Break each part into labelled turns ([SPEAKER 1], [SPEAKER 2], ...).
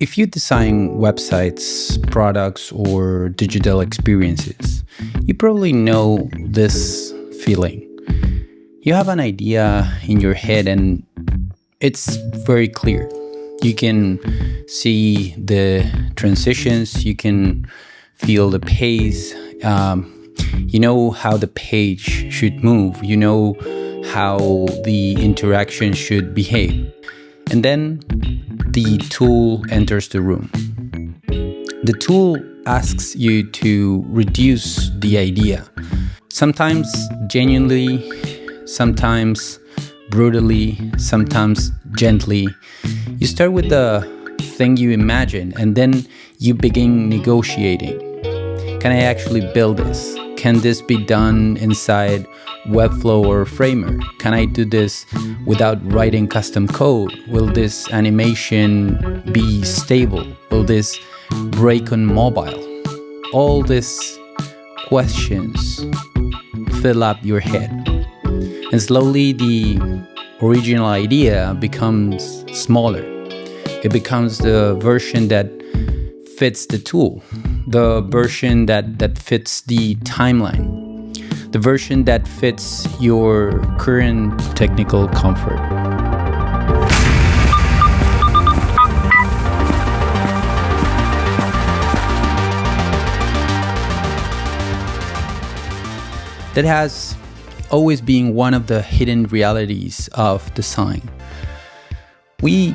[SPEAKER 1] If you design websites, products, or digital experiences, you probably know this feeling. You have an idea in your head and it's very clear. You can see the transitions, you can feel the pace, you know how the page should move, you know how the interaction should behave. And then the tool enters the room. The tool asks you to reduce the idea, sometimes genuinely, sometimes brutally, sometimes gently. You start with the thing you imagine, and then you begin negotiating. Can I actually build this? Can this be done inside Webflow or Framer? Can I do this without writing custom code? Will this animation be stable? Will this break on mobile? All these questions fill up your head. And slowly the original idea becomes smaller. It becomes the version that fits the tool, the version that fits the timeline, the version that fits your current technical comfort. That has always been one of the hidden realities of design. We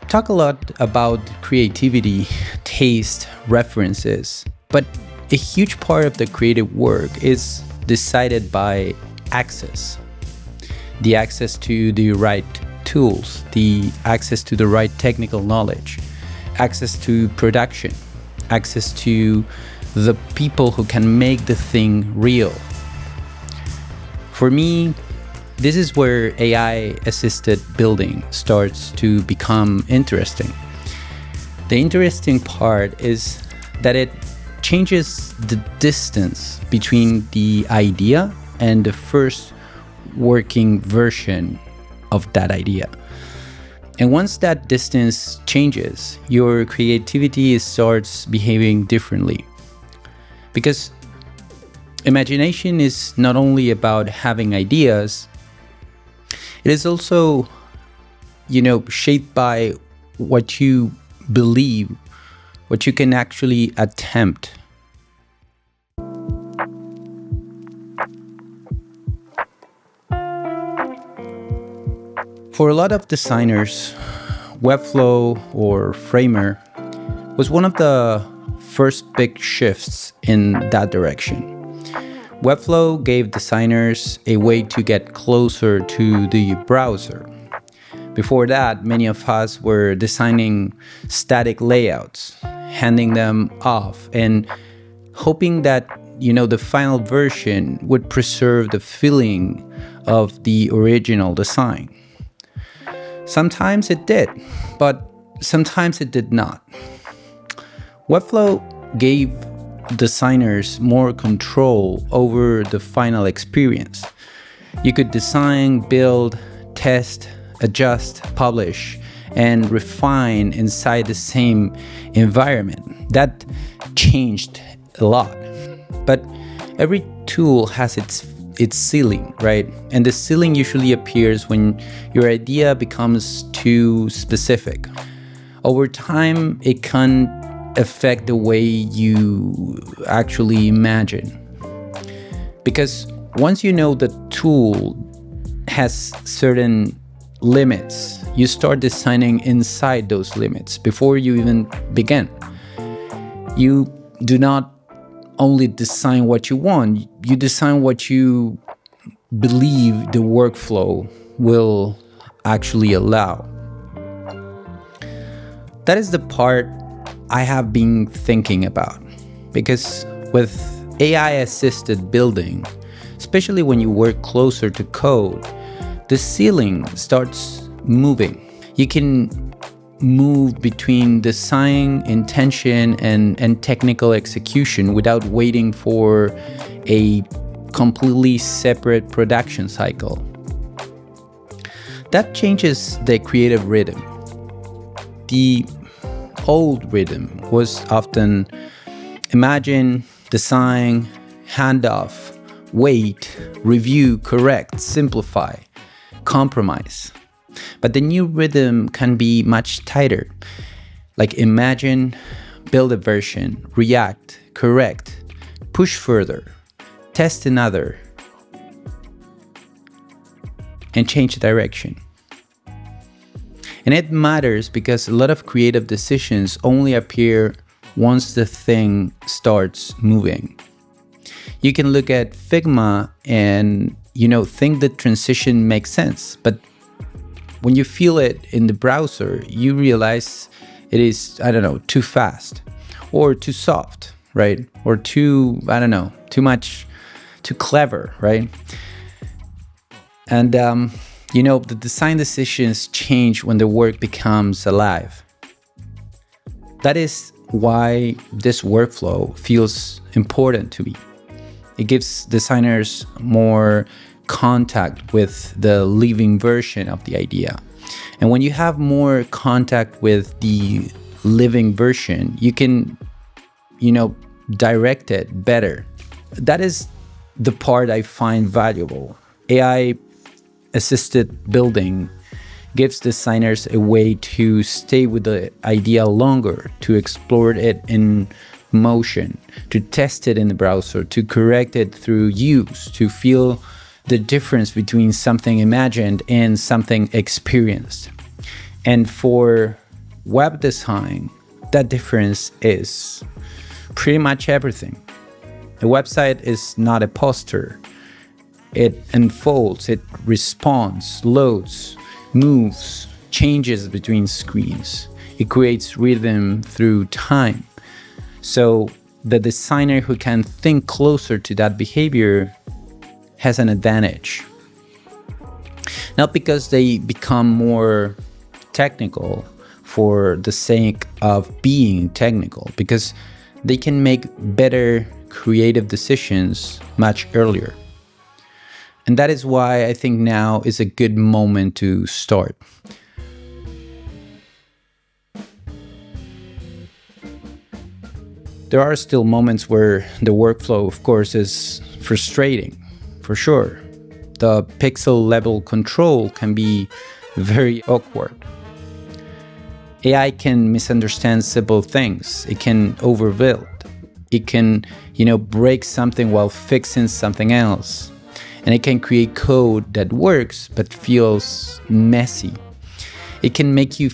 [SPEAKER 1] talk a lot about creativity, taste, references, but a huge part of the creative work is decided by access. The access to the right tools, the access to the right technical knowledge, access to production, access to the people who can make the thing real. For me, this is where AI-assisted building starts to become interesting. The interesting part is that it changes the distance between the idea and the first working version of that idea. And once that distance changes, your creativity starts behaving differently. Because imagination is not only about having ideas, it is also, shaped by what you believe, what you can actually attempt. For a lot of designers, Webflow or Framer was one of the first big shifts in that direction. Webflow gave designers a way to get closer to the browser. Before that, many of us were designing static layouts, handing them off, and hoping that, the final version would preserve the feeling of the original design. Sometimes it did, but sometimes it did not. Webflow gave designers more control over the final experience. You could design, build, test, adjust, publish, and refine inside the same environment. That changed a lot. But every tool has its ceiling, right? And the ceiling usually appears when your idea becomes too specific. Over time, it can affect the way you actually imagine. Because once you know the tool has certain limits, you start designing inside those limits before you even begin. You do not only design what you want, you design what you believe the workflow will actually allow. That is the part I have been thinking about, because with AI-assisted building, especially when you work closer to code, the ceiling starts moving. You can move between design, intention, and technical execution without waiting for a completely separate production cycle. That changes the creative rhythm. The old rhythm was often imagine, design, handoff, wait, review, correct, simplify, compromise. But the new rhythm can be much tighter, like imagine, build a version, react, correct, push further, test another, and change direction. And it matters because a lot of creative decisions only appear once the thing starts moving. You can look at Figma and, think the transition makes sense. But when you feel it in the browser, you realize it is, too fast or too soft, right? Or too much, too clever, right? And, the design decisions change when the work becomes alive. That is why this workflow feels important to me. It gives designers more contact with the living version of the idea. And when you have more contact with the living version, you can, direct it better. That is the part I find valuable. AI assisted building gives designers a way to stay with the idea longer, to explore it in motion, to test it in the browser, to correct it through use, to feel the difference between something imagined and something experienced. And for web design, that difference is pretty much everything. A website is not a poster. It unfolds, it responds, loads, moves, changes between screens. It creates rhythm through time. So the designer who can think closer to that behavior has an advantage. Not because they become more technical for the sake of being technical, because they can make better creative decisions much earlier. And that is why I think now is a good moment to start. There are still moments where the workflow, of course, is frustrating, for sure. The pixel level control can be very awkward. AI can misunderstand simple things. It can overbuild. It can, break something while fixing something else. And it can create code that works but feels messy. It can make you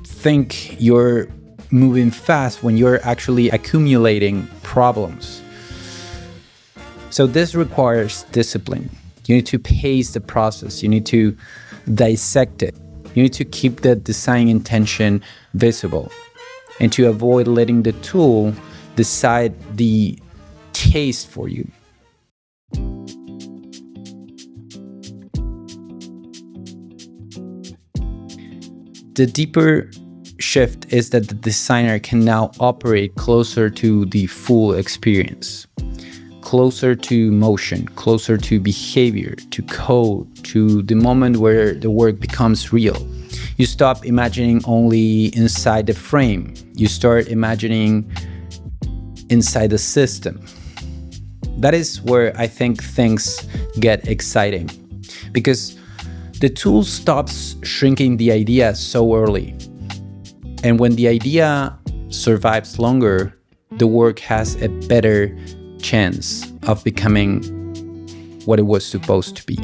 [SPEAKER 1] think you're moving fast when you're actually accumulating problems. So this requires discipline. You need to pace the process. You need to dissect it. You need to keep the design intention visible and to avoid letting the tool decide the taste for you. The deeper shift is that the designer can now operate closer to the full experience, closer to motion, closer to behavior, to code, to the moment where the work becomes real. You stop imagining only inside the frame. You start imagining inside the system. That is where I think things get exciting, because the tool stops shrinking the idea so early. And when the idea survives longer, the work has a better chance of becoming what it was supposed to be.